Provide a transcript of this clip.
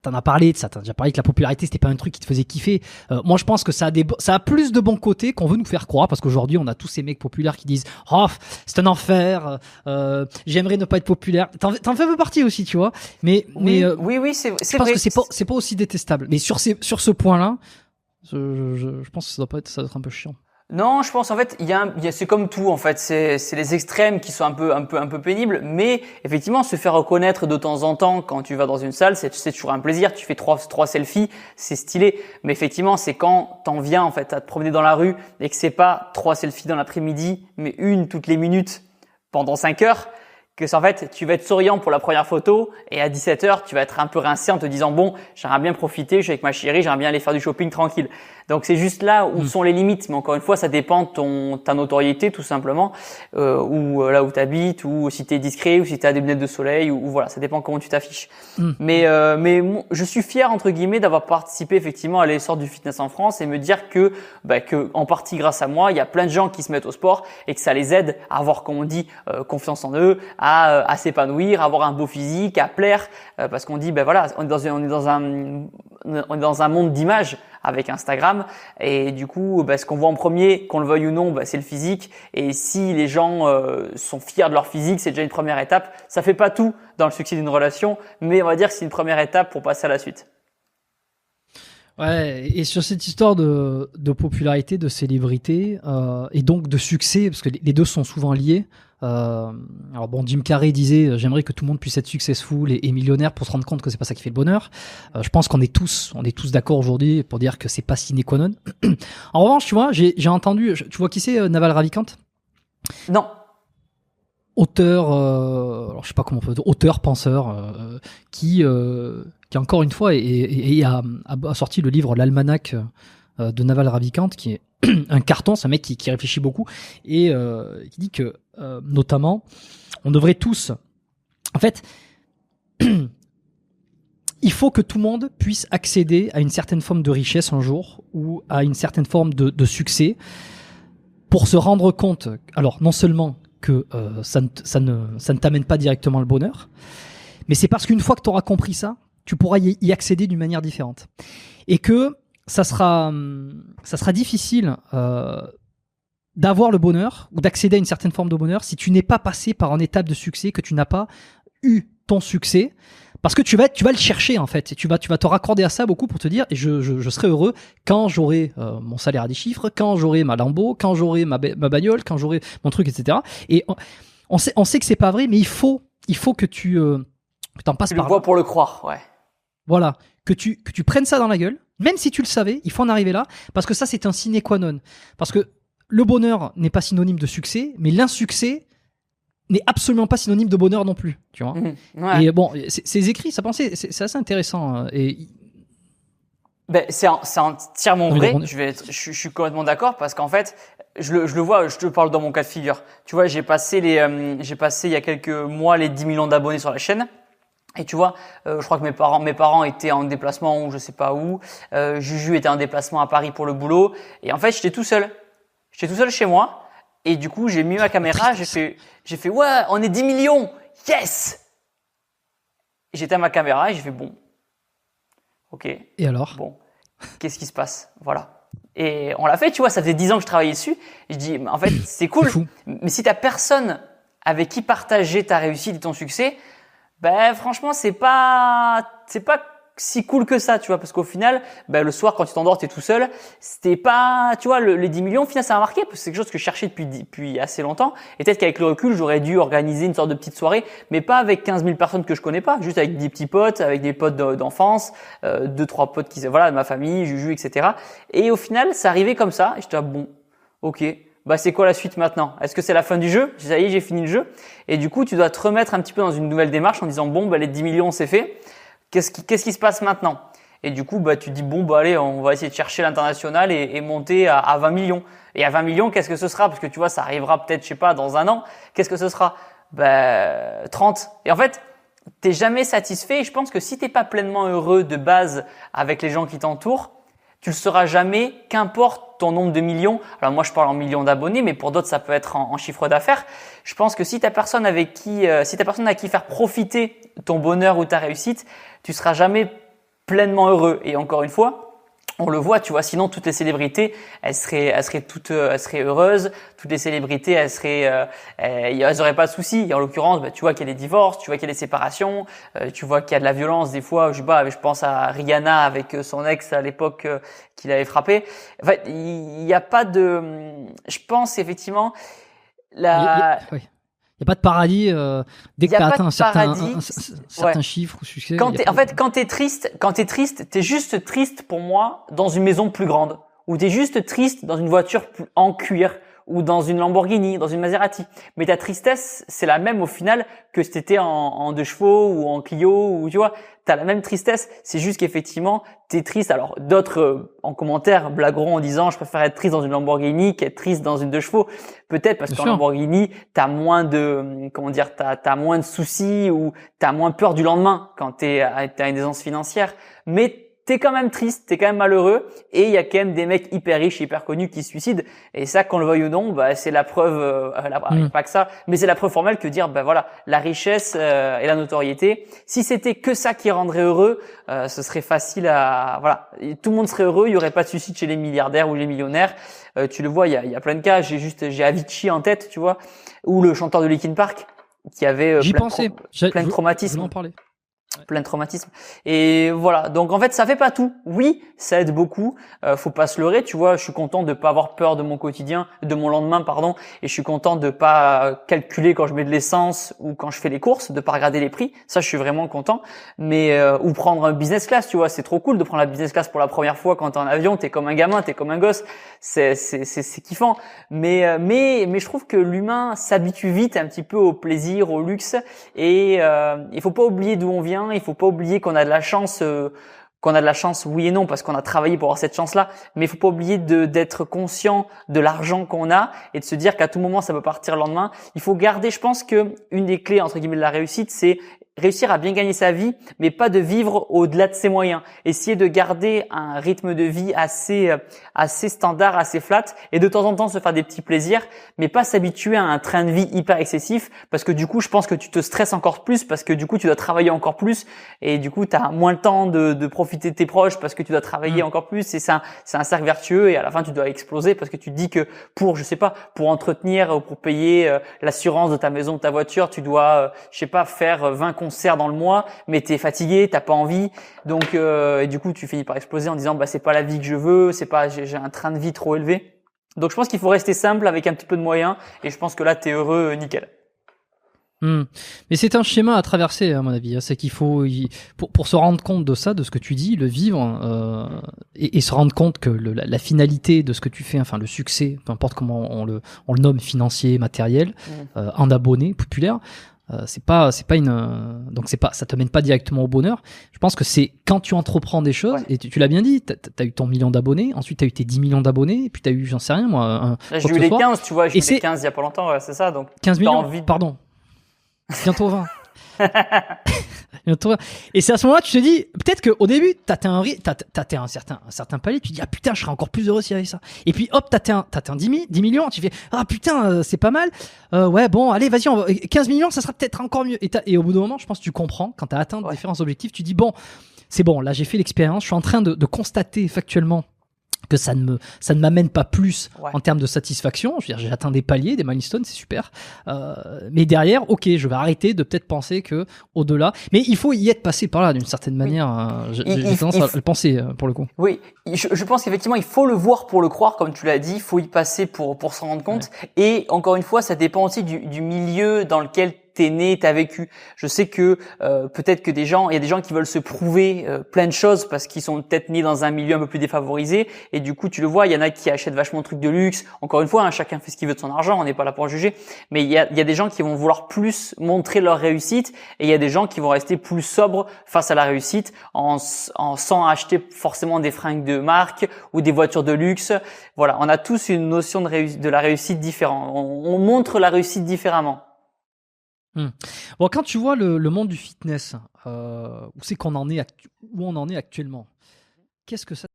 T'en as parlé de ça, t'as déjà parlé que la popularité c'était pas un truc qui te faisait kiffer. Moi je pense que ça a plus de bons côtés qu'on veut nous faire croire, parce qu'aujourd'hui on a tous ces mecs populaires qui disent oh c'est un enfer, j'aimerais ne pas être populaire. T'en fais un peu partie aussi, tu vois. Mais oui, c'est je pense vrai. que c'est pas aussi détestable. Mais sur ce point-là, je pense que ça doit être un peu chiant. Non, je pense en fait, c'est comme tout en fait, c'est les extrêmes qui sont un peu pénibles, mais effectivement se faire reconnaître de temps en temps quand tu vas dans une salle, c'est toujours un plaisir. Tu fais trois selfies, c'est stylé, mais effectivement c'est quand t'en viens en fait à te promener dans la rue et que c'est pas 3 selfies dans l'après-midi, mais une toutes les minutes pendant 5 heures. Que en fait, tu vas être souriant pour la première photo et à 17h, tu vas être un peu rincé en te disant bon, j'aimerais bien profiter, je suis avec ma chérie, j'aimerais bien aller faire du shopping tranquille. Donc c'est juste là où sont les limites, mais encore une fois, ça dépend de ta notoriété tout simplement, ou là où tu habites, ou si tu es discret, ou si tu as des lunettes de soleil, ou voilà, ça dépend comment tu t'affiches. Mais je suis fier entre guillemets d'avoir participé effectivement à l'essor du fitness en France et me dire que en partie grâce à moi, il y a plein de gens qui se mettent au sport et que ça les aide à avoir, comme on dit, confiance en eux, à s'épanouir, à avoir un beau physique, à plaire, parce qu'on dit voilà, on est dans un monde d'images avec Instagram, et du coup ce qu'on voit en premier, qu'on le veuille ou non, c'est le physique, et si les gens sont fiers de leur physique, c'est déjà une première étape. Ça fait pas tout dans le succès d'une relation, mais on va dire que c'est une première étape pour passer à la suite. Ouais, et sur cette histoire de popularité, de célébrité, et donc de succès, parce que les deux sont souvent liés. Alors bon, Jim Carrey disait j'aimerais que tout le monde puisse être successful et millionnaire pour se rendre compte que c'est pas ça qui fait le bonheur. Je pense qu'on est tous d'accord aujourd'hui pour dire que c'est pas sine qua non. En revanche, tu vois, j'ai entendu, tu vois qui c'est, Naval Ravikant? Non. Auteur, alors je sais pas comment on peut dire, auteur, penseur, qui encore une fois a sorti le livre L'Almanach de Naval Ravikant, qui est un carton. C'est un mec qui réfléchit beaucoup et qui dit que notamment on devrait tous, en fait, il faut que tout le monde puisse accéder à une certaine forme de richesse un jour, ou à une certaine forme de succès, pour se rendre compte, alors non seulement que ça ne t'amène pas directement le bonheur, mais c'est parce qu'une fois que tu auras compris ça, tu pourras y accéder d'une manière différente. Et que ça sera difficile d'avoir le bonheur, ou d'accéder à une certaine forme de bonheur, si tu n'es pas passé par une étape de succès, que tu n'as pas eu ton succès, parce que tu vas le chercher en fait, et tu vas te raccorder à ça beaucoup pour te dire, et je serai heureux quand j'aurai mon salaire à des chiffres, quand j'aurai ma Lambo, quand j'aurai ma bagnole, quand j'aurai mon truc, etc. Et on sait que c'est pas vrai, mais il faut que tu t'en passes par là. Tu le vois pour le croire, ouais. Voilà, que tu prennes ça dans la gueule, même si tu le savais, il faut en arriver là, parce que ça c'est un sine qua non. Parce que le bonheur n'est pas synonyme de succès, mais l'insuccès n'est absolument pas synonyme de bonheur non plus, tu vois. Ouais. Et bon, ces écrits, ça pensait, c'est assez intéressant. C'est entièrement vrai. Je suis complètement d'accord, parce qu'en fait, je le vois. Je te parle dans mon cas de figure. Tu vois, j'ai passé il y a quelques mois les 10 millions d'abonnés sur la chaîne. Et tu vois, je crois que mes parents étaient en déplacement ou je sais pas où. Juju était en déplacement à Paris pour le boulot. Et en fait, j'étais tout seul. J'étais tout seul chez moi. Et du coup, j'ai mis ma caméra. J'ai fait ouais, on est 10 millions. Yes! J'étais à ma caméra et j'ai fait bon. Ok. Et alors? Bon. Qu'est-ce qui se passe? Voilà. Et on l'a fait, tu vois, ça faisait 10 ans que je travaillais dessus. Et je dis, en fait, c'est cool. Mais si t'as personne avec qui partager ta réussite et ton succès, franchement, c'est pas si cool que ça, tu vois, parce qu'au final, le soir, quand tu t'endors, t'es tout seul. C'était pas, tu vois, les 10 millions, au final, ça m'a marqué, parce que c'est quelque chose que je cherchais depuis assez longtemps. Et peut-être qu'avec le recul, j'aurais dû organiser une sorte de petite soirée, mais pas avec 15 000 personnes que je connais pas, juste avec des petits potes, avec des potes d'enfance, 2-3 potes de ma famille, Juju, etc. Et au final, ça arrivait comme ça. Et j'étais bon, ok. C'est quoi la suite maintenant? Est-ce que c'est la fin du jeu? Ça y est, j'ai fini le jeu. Et du coup, tu dois te remettre un petit peu dans une nouvelle démarche en disant bon, les 10 millions, c'est fait. Qu'est-ce qui se passe maintenant? Et du coup, tu te dis bon, allez, on va essayer de chercher l'international et monter à 20 millions. Et à 20 millions, qu'est-ce que ce sera? Parce que tu vois, ça arrivera peut-être, je sais pas, dans un an. Qu'est-ce que ce sera? 30. Et en fait, t'es jamais satisfait. Et je pense que si t'es pas pleinement heureux de base avec les gens qui t'entourent, tu le seras jamais, qu'importe ton nombre de millions. Alors moi, je parle en millions d'abonnés, mais pour d'autres, ça peut être en chiffre d'affaires. Je pense que si t'as personne à qui faire profiter ton bonheur ou ta réussite, tu seras jamais pleinement heureux. Et encore une fois, on le voit, tu vois. Sinon, toutes les célébrités, elles seraient heureuses. Toutes les célébrités, elles auraient pas de soucis. Et en l'occurrence, tu vois qu'il y a des divorces, tu vois qu'il y a des séparations, tu vois qu'il y a de la violence des fois. Je sais pas, je pense à Rihanna avec son ex à l'époque qu'il avait frappé. En fait, il y a pas de. Je pense effectivement Oui. Il n'y a pas de paradis dès que tu as atteint un certain chiffre ou succès. Quand t'es triste, t'es juste triste pour moi dans une maison plus grande, ou t'es juste triste dans une voiture en cuir, ou dans une Lamborghini, dans une Maserati. Mais ta tristesse, c'est la même au final que si t'étais en 2 chevaux ou en Clio, ou tu vois, t'as la même tristesse. C'est juste qu'effectivement, t'es triste. Alors d'autres en commentaire blagueront en disant je préfère être triste dans une Lamborghini qu'être triste dans une 2 chevaux. Peut-être parce qu'en Lamborghini, t'as moins de t'as moins de soucis ou t'as moins peur du lendemain quand t'as une aisance financière. Mais t'es quand même triste, t'es quand même malheureux, et il y a quand même des mecs hyper riches, hyper connus qui se suicident. Et ça, qu'on le veuille ou non, c'est la preuve, pas que ça, mais c'est la preuve formelle que dire, voilà, la richesse et la notoriété. Si c'était que ça qui rendrait heureux, ce serait facile voilà, tout le monde serait heureux, il y aurait pas de suicide chez les milliardaires ou les millionnaires. Tu le vois, il y a plein de cas. J'ai Avicii en tête, tu vois, ou le chanteur de Linkin Park qui avait plein de traumatismes. Plein de traumatismes. Et voilà. Donc en fait, ça fait pas tout. Oui, ça aide beaucoup. Faut pas se leurrer. Tu vois, je suis content de pas avoir peur de mon quotidien, de mon lendemain, pardon. Et je suis content de pas calculer quand je mets de l'essence ou quand je fais les courses, de pas regarder les prix. Ça, je suis vraiment content. Mais ou prendre un business class, tu vois, c'est trop cool de prendre la business class pour la première fois quand t'es en avion. T'es comme un gamin, t'es comme un gosse. C'est kiffant. Mais je trouve que l'humain s'habitue vite un petit peu au plaisir, au luxe. Et il faut pas oublier d'où on vient. Il faut pas oublier qu'on a de la chance, oui et non, parce qu'on a travaillé pour avoir cette chance-là. Mais il faut pas oublier d'être conscient de l'argent qu'on a et de se dire qu'à tout moment ça peut partir le lendemain. Il faut garder, je pense que une des clés entre guillemets de la réussite, c'est réussir à bien gagner sa vie, mais pas de vivre au-delà de ses moyens. Essayer de garder un rythme de vie assez standard, assez flat, et de temps en temps se faire des petits plaisirs, mais pas s'habituer à un train de vie hyper excessif, parce que du coup, je pense que tu te stresses encore plus, parce que du coup, tu dois travailler encore plus, et du coup, tu as moins le temps de profiter de tes proches, parce que tu dois travailler encore plus, et c'est un cercle vertueux, et à la fin, tu dois exploser, parce que tu te dis que pour entretenir ou pour payer l'assurance de ta maison, de ta voiture, tu dois, faire 20 concerts dans le mois, mais t'es fatigué, t'as pas envie, donc et du coup tu finis par exploser en disant c'est pas la vie que je veux, j'ai un train de vie trop élevé. Donc je pense qu'il faut rester simple avec un petit peu de moyens, et je pense que là t'es heureux, nickel. Mais c'est un schéma à traverser à mon avis. C'est qu'il faut pour se rendre compte de ça, de ce que tu dis, le vivre et se rendre compte que la finalité de ce que tu fais, enfin le succès, peu importe comment on le nomme, financier, matériel, en abonnés, populaire. Ça te mène pas directement au bonheur. Je pense que c'est quand tu entreprends des choses, et tu l'as bien dit, t'as eu ton 1 million d'abonnés, ensuite t'as eu tes 10 millions d'abonnés, et puis t'as eu, j'en sais rien moi, j'ai eu les 15, tu vois, j'ai eu les 15 il y a pas longtemps, c'est ça, donc 15 millions, pardon. Bientôt 20. Et c'est à ce moment-là tu te dis, peut-être qu'au début t'as un certain palier, tu te dis putain je serais encore plus heureux s'il y avait ça, et puis hop t'as un 10 millions, tu fais putain c'est pas mal, ouais bon allez vas-y 15 millions ça sera peut-être encore mieux, et au bout d'un moment je pense que tu comprends, quand t'as atteint différents objectifs, tu dis bon c'est bon, là j'ai fait l'expérience, je suis en train de constater factuellement que ça ne m'amène pas plus en termes de satisfaction. Je veux dire, j'ai atteint des paliers, des milestones, c'est super. Mais derrière, ok, je vais arrêter de peut-être penser que au-delà. Mais il faut y être passé par là d'une certaine manière. J'ai tendance à le penser pour le coup. Oui, je pense qu'effectivement, il faut le voir pour le croire, comme tu l'as dit. Il faut y passer pour s'en rendre compte. Ouais. Et encore une fois, ça dépend aussi du milieu dans lequel t'es né, t'as vécu. Je sais que peut-être que il y a des gens qui veulent se prouver plein de choses parce qu'ils sont peut-être nés dans un milieu un peu plus défavorisé, et du coup tu le vois, il y en a qui achètent vachement de trucs de luxe. Encore une fois, chacun fait ce qu'il veut de son argent, on n'est pas là pour juger, mais il y a des gens qui vont vouloir plus montrer leur réussite, et il y a des gens qui vont rester plus sobres face à la réussite sans acheter forcément des fringues de marque ou des voitures de luxe. Voilà, on a tous une notion de la réussite différente. On montre la réussite différemment. Bon, quand tu vois le monde du fitness, où on en est actuellement, qu'est-ce que ça